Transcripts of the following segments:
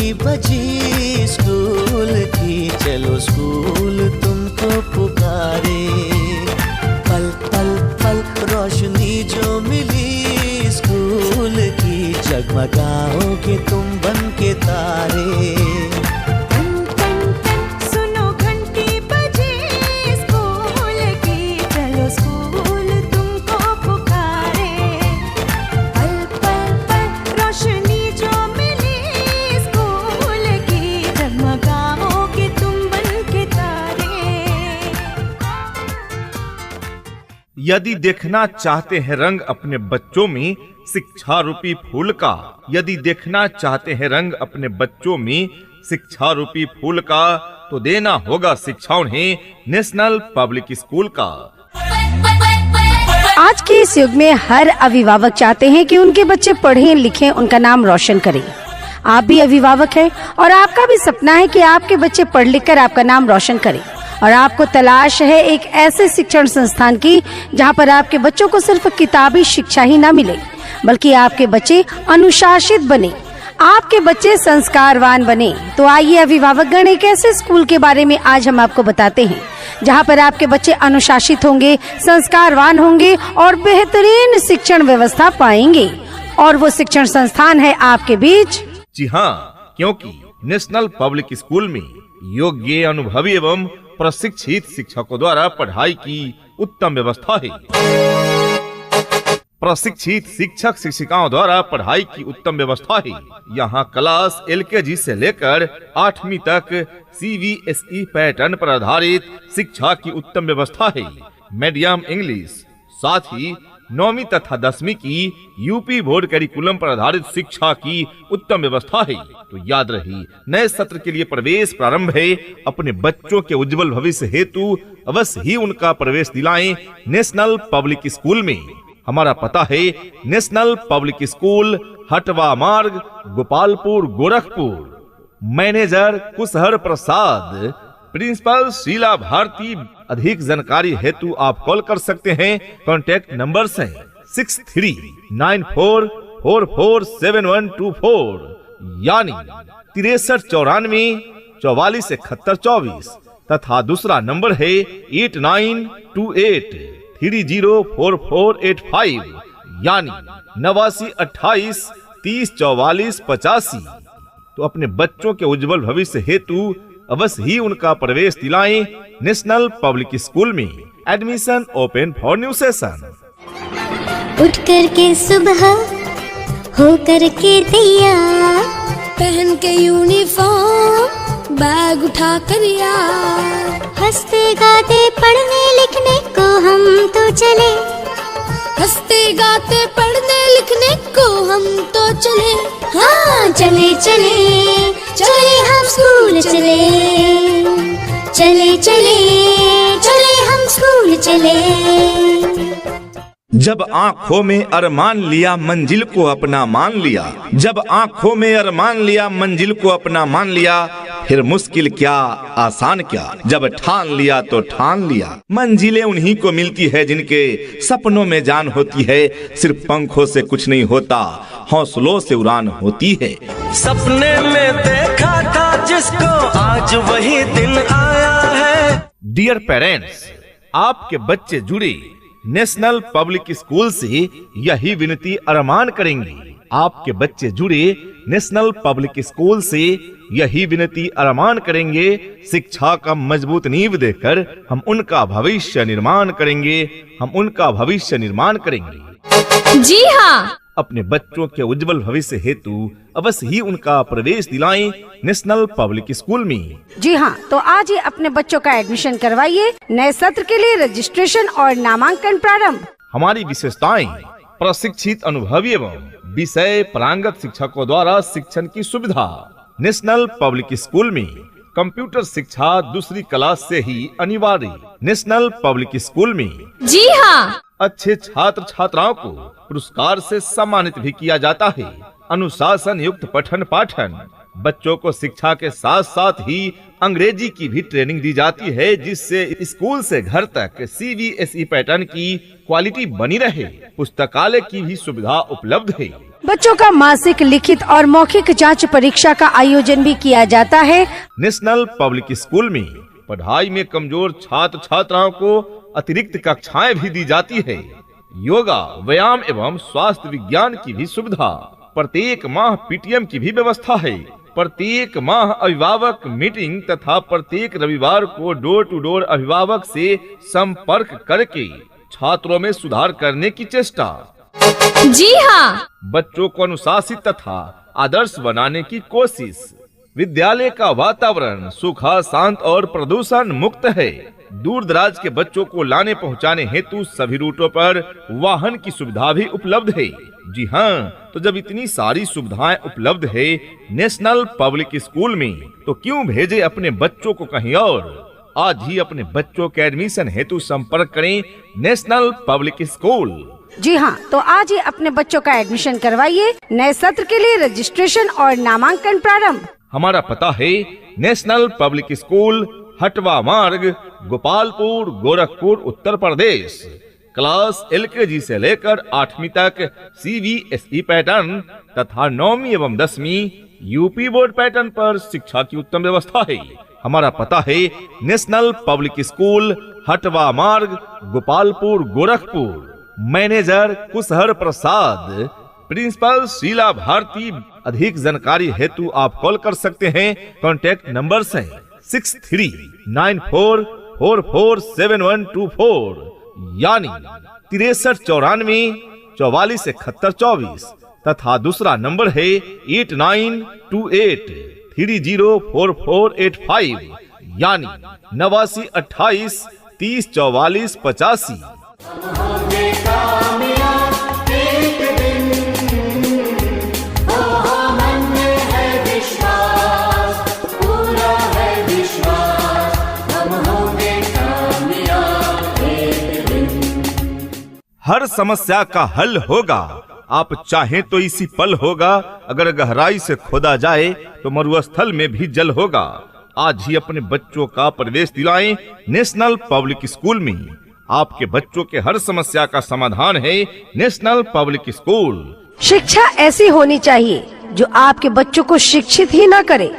घंटी बजी स्कूल की, चलो स्कूल तुमको पुकारे। पल पल पल रोशनी जो मिली स्कूल की, जगमगाओगे तुम बन के तारे। यदि देखना चाहते हैं रंग अपने बच्चों में शिक्षा रूपी फूल का, यदि देखना चाहते हैं रंग अपने बच्चों में शिक्षा रूपी फूल का, तो देना होगा शिक्षा उन्हें नेशनल पब्लिक स्कूल का। आज के इस युग में हर अभिभावक चाहते हैं कि उनके बच्चे पढ़ें लिखें, उनका नाम रोशन करें। आप भी अभिभावक हैं और आपका भी सपना है कि आपके बच्चे पढ़ लिख कर आपका नाम रोशन करें, और आपको तलाश है एक ऐसे शिक्षण संस्थान की जहां पर आपके बच्चों को सिर्फ किताबी शिक्षा ही न मिले, बल्कि आपके बच्चे अनुशासित बने, आपके बच्चे संस्कारवान बने। तो आइए अभिभावकगण, एक ऐसे स्कूल के बारे में आज हम आपको बताते हैं जहां पर आपके बच्चे अनुशासित होंगे, संस्कारवान होंगे और बेहतरीन शिक्षण व्यवस्था पाएंगे। और वो शिक्षण संस्थान है आपके बीच। जी हाँ, क्योंकि नेशनल पब्लिक स्कूल में योग्य, अनुभवी एवं प्रशिक्षित शिक्षकों द्वारा पढ़ाई की उत्तम व्यवस्था है। प्रशिक्षित शिक्षक शिक्षिकाओं द्वारा पढ़ाई की उत्तम व्यवस्था है। यहाँ क्लास LKG से लेकर 8वीं तक CBSE पैटर्न पर आधारित शिक्षा की उत्तम व्यवस्था है। मीडियम इंग्लिश, साथ ही 9वीं तथा 10वीं की UP बोर्ड कैरिकुलम पर आधारित शिक्षा की उत्तम व्यवस्था है। तो याद रही, नए सत्र के लिए प्रवेश प्रारंभ है। अपने बच्चों के उज्जवल भविष्य हेतु अवश्य ही उनका प्रवेश दिलाएं नेशनल पब्लिक स्कूल में। हमारा पता है नेशनल पब्लिक स्कूल, हटवा मार्ग, गोपालपुर, गोरखपुर। मैनेजर कुशहर प्रसाद, प्रिंसिपल शीला भारती। अधिक जानकारी हेतु आप कॉल कर सकते हैं। कॉन्टैक्ट नंबर है 6394447124 यानी 6394 44 71 24, तथा दूसरा नंबर है 8928304485 यानी 89 28 30 44 85। तो अपने बच्चों के उज्जवल भविष्य हेतु अवश्य ही उनका प्रवेश दिलाएं नेशनल पब्लिक स्कूल में। Admission open for new session. उठ करके सुबह हो करके तैयार, पहन के यूनिफॉर्म, बैग उठा कर यार, हंसते गाते पढ़ने लिखने को हम तो चले, हंसते गाते पढ़ने लिखने को हम तो चले। हाँ चले चले चले हम स्कूल चले, चले चले चले हम स्कूल चले। जब आँखों में अरमान लिया मंजिल को अपना मान लिया, जब आँखों में अरमान लिया मंजिल को अपना मान लिया, फिर मुश्किल क्या आसान क्या, जब ठान लिया तो ठान लिया। मंजिलें उन्हीं को मिलती है जिनके सपनों में जान होती है। सिर्फ पंखों से कुछ नहीं होता, हौसलों से उड़ान होती है। सपने में देखा था जिसको, आज वही दिन आया है। डियर पेरेंट्स, आपके बच्चे जुड़े नेशनल पब्लिक स्कूल से यही विनती अरमान करेंगे। आपके बच्चे जुड़े नेशनल पब्लिक स्कूल से यही विनती अरमान करेंगे। शिक्षा का मजबूत नींव देकर हम उनका भविष्य निर्माण करेंगे, हम उनका भविष्य निर्माण करेंगे। जी हाँ, अपने बच्चों के उज्जवल भविष्य हेतु अवश्य ही उनका प्रवेश दिलाएं नेशनल पब्लिक स्कूल में। जी हाँ, तो आज ही अपने बच्चों का एडमिशन करवाइए। नए सत्र के लिए रजिस्ट्रेशन और नामांकन प्रारंभ। हमारी विशेषताएं: प्रशिक्षित, अनुभवी एवं विषय पारंगत शिक्षकों द्वारा शिक्षण की सुविधा। नेशनल पब्लिक स्कूल में कंप्यूटर शिक्षा दूसरी क्लास से ही अनिवार्य। नेशनल पब्लिक स्कूल में जी हाँ, अच्छे छात्र छात्राओं को पुरस्कार से सम्मानित भी किया जाता है। अनुशासन युक्त पठन पाठन, बच्चों को शिक्षा के साथ साथ ही अंग्रेजी की भी ट्रेनिंग दी जाती है, जिससे स्कूल से घर तक CBSE पैटर्न की क्वालिटी बनी रहे। पुस्तकालय की भी सुविधा उपलब्ध है। बच्चों का मासिक लिखित और मौखिक जांच परीक्षा का आयोजन भी किया जाता है। नेशनल पब्लिक स्कूल में पढ़ाई में कमजोर छात्र छात्राओं को अतिरिक्त कक्षाएं भी दी जाती है। योगा, व्यायाम एवं स्वास्थ्य विज्ञान की भी सुविधा। प्रत्येक माह पीटीएम की भी व्यवस्था है। प्रत्येक माह अभिभावक मीटिंग तथा प्रत्येक रविवार को डोर टू डोर अभिभावक से संपर्क करके छात्रों में सुधार करने की चेष्टा। जी हाँ, बच्चों को अनुशासित तथा आदर्श बनाने की कोशिश। विद्यालय का वातावरण सूखा, शांत और प्रदूषण मुक्त है। दूर दराज के बच्चों को लाने पहुंचाने हेतु सभी रूटों पर वाहन की सुविधा भी उपलब्ध है। जी हाँ, तो जब इतनी सारी सुविधाएं उपलब्ध है नेशनल पब्लिक स्कूल में, तो क्यों भेजे अपने बच्चों को कहीं और। आज ही अपने बच्चों के एडमिशन हेतु संपर्क करें नेशनल पब्लिक स्कूल। जी हाँ, तो आज ही अपने बच्चों का एडमिशन करवाइए। नए सत्र के लिए रजिस्ट्रेशन और नामांकन प्रारंभ। हमारा पता है नेशनल पब्लिक स्कूल, हटवा मार्ग, गोपालपुर, गोरखपुर, उत्तर प्रदेश। क्लास एलकेजी से लेकर 8वीं तक सीबीएसई पैटर्न तथा 9वीं एवं 10वीं यूपी बोर्ड पैटर्न पर शिक्षा की उत्तम व्यवस्था है। हमारा पता है नेशनल पब्लिक स्कूल, हटवा मार्ग, गोपालपुर, गोरखपुर। मैनेजर कुशहर प्रसाद, प्रिंसिपल शीला भारती। अधिक जानकारी हेतु आप कॉल कर सकते हैं। कॉन्टैक्ट नंबर है 6394447124 यानी 6394 44 71 24 तथा दूसरा नंबर है 8928304485 यानी 8928 30 44 85। हर समस्या का हल होगा, आप चाहें तो इसी पल होगा। अगर गहराई से खोदा जाए तो मरुस्थल में भी जल होगा। आज ही अपने बच्चों का प्रवेश दिलाएं नेशनल पब्लिक स्कूल में। आपके बच्चों के हर समस्या का समाधान है नेशनल पब्लिक स्कूल। शिक्षा ऐसी होनी चाहिए जो आपके बच्चों को शिक्षित ही न करे,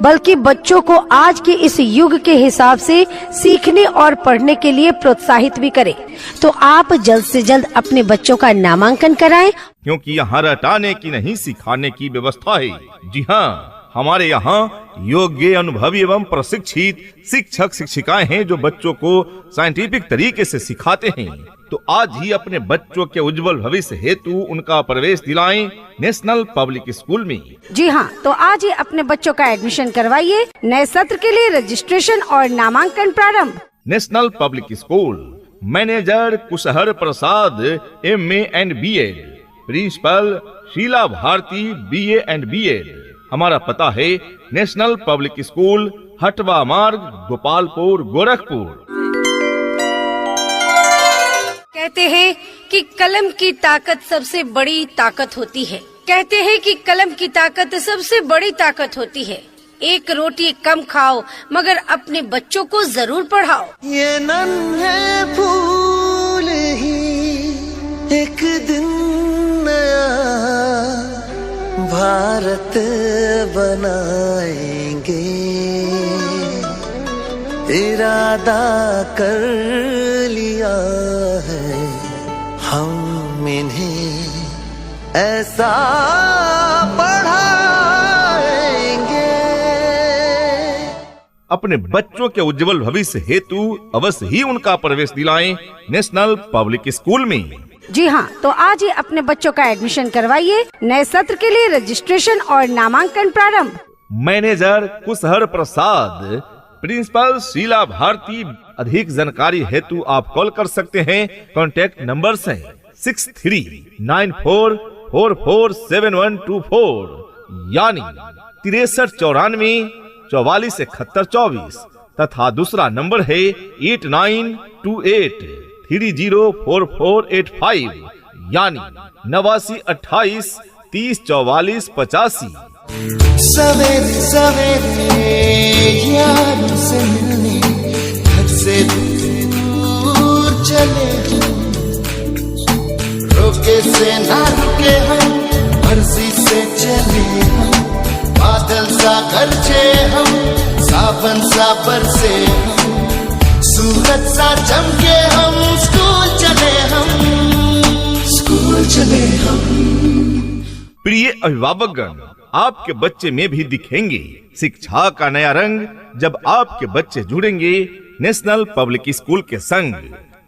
बल्कि बच्चों को आज के इस युग के हिसाब से सीखने और पढ़ने के लिए प्रोत्साहित भी करे। तो आप जल्द से जल्द अपने बच्चों का नामांकन कराएं, क्योंकि यहाँ रटाने की नहीं सिखाने की व्यवस्था है। जी हाँ, हमारे यहाँ योग्य, अनुभवी एवं प्रशिक्षित शिक्षक शिक्षिकाएं हैं जो बच्चों को साइंटिफिक तरीके से सिखाते हैं। तो आज ही अपने बच्चों के उज्जवल भविष्य हेतु उनका प्रवेश दिलाएं नेशनल पब्लिक स्कूल में। जी हाँ, तो आज ही अपने बच्चों का एडमिशन करवाइए। नए सत्र के लिए रजिस्ट्रेशन और नामांकन प्रारंभ। National public school, manager Kushahar Prasad MA and BEd, principal Sheela Bharti BA and BEd। हमारा पता है नेशनल पब्लिक स्कूल, हटवा मार्ग, गोपालपुर, गोरखपुर। कहते हैं कि कलम की ताकत सबसे बड़ी ताकत होती है। कहते हैं कि कलम की ताकत सबसे बड़ी ताकत होती है। एक रोटी कम खाओ मगर अपने बच्चों को जरूर पढ़ाओ। ये नन्हे फूल ही एक दिन नया भारत बनाएंगे। इरादा कर लिया है हम इन्हें ऐसा पढ़ाएंगे। अपने बच्चों के उज्जवल भविष्य हेतु अवश्य ही उनका प्रवेश दिलाएं नेशनल पब्लिक स्कूल में। जी हाँ, तो आज ही अपने बच्चों का एडमिशन करवाइए। नए सत्र के लिए रजिस्ट्रेशन और नामांकन प्रारंभ। मैनेजर कुशहर प्रसाद, प्रिंसिपल शीला भारती। अधिक जानकारी हेतु आप कॉल कर सकते हैं। कॉन्टैक्ट नंबर है 6394447124 यानी 6394 44 71 24 तथा दूसरा नंबर है 8928304485 यानी 8928 30 44 85। सवेरे सवेरे यारों से मिलने घर से दूर चले, रुके से ना रुके हम पर से हम, सूरज सा चमके हम, स्कूल चले हम। प्रिय अभिभावकगण, आपके बच्चे में भी दिखेंगे शिक्षा का नया रंग जब आपके बच्चे जुड़ेंगे नेशनल पब्लिक स्कूल के संग।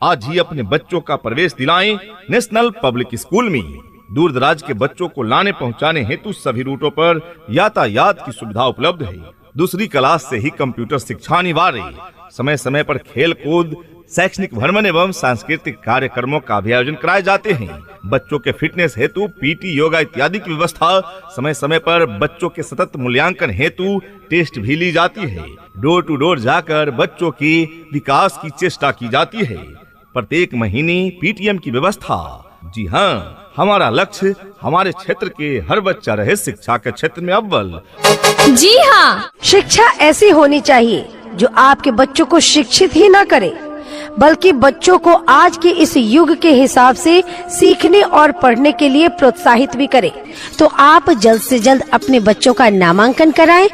आज ही अपने बच्चों का प्रवेश दिलाएं नेशनल पब्लिक स्कूल में। दूर दराज के बच्चों को लाने पहुंचाने हेतु सभी रूटों पर यातायात की सुविधा उपलब्ध है। दूसरी क्लास से ही कंप्यूटर शिक्षा अनिवार्य। समय समय पर खेल कूद, शैक्षणिक भ्रमण एवं सांस्कृतिक कार्यक्रमों का भी आयोजन कराए जाते हैं। बच्चों के फिटनेस हेतु पीटी, योगा इत्यादि की व्यवस्था। समय समय पर बच्चों के सतत मूल्यांकन हेतु टेस्ट भी ली जाती है। डोर टू डोर जाकर बच्चों के विकास की चेष्टा की जाती है। प्रत्येक महीने पीटीएम की व्यवस्था। जी हाँ, हमारा लक्ष्य हमारे क्षेत्र के हर बच्चा रहे शिक्षा के क्षेत्र में अव्वल। जी हाँ, शिक्षा ऐसी होनी चाहिए जो आपके बच्चों को शिक्षित ही न करे, बल्कि बच्चों को आज के इस युग के हिसाब से सीखने और पढ़ने के लिए प्रोत्साहित भी करे। तो आप जल्द से जल्द अपने बच्चों का नामांकन कराएं।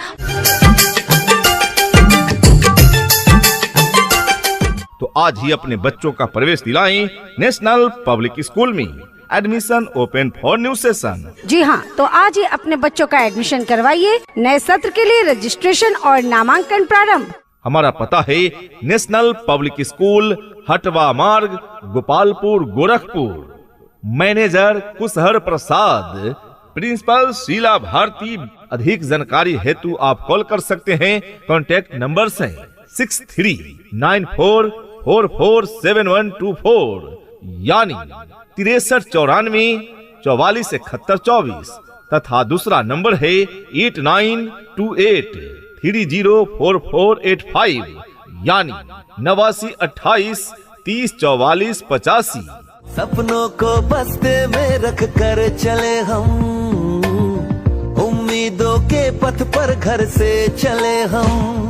तो आज ही अपने बच्चों का प्रवेश दिलाएं नेशनल पब्लिक स्कूल में। Admission open for new session. जी हाँ, तो आज ही अपने बच्चों का एडमिशन करवाइए। नए सत्र के लिए रजिस्ट्रेशन और नामांकन प्रारंभ। हमारा पता है नेशनल पब्लिक स्कूल, हटवा मार्ग, गोपालपुर, गोरखपुर। मैनेजर कुशहर प्रसाद, प्रिंसिपल शीला भारती। अधिक जानकारी हेतु आप कॉल कर सकते हैं। कॉन्टैक्ट नंबर है 6394447124 यानी 6394447124 तथा दूसरा नंबर है 8928304485 यानी 8928304485। सपनों को बस्ते में रख कर चले हम, उम्मीदों के पथ पर घर से चले हम।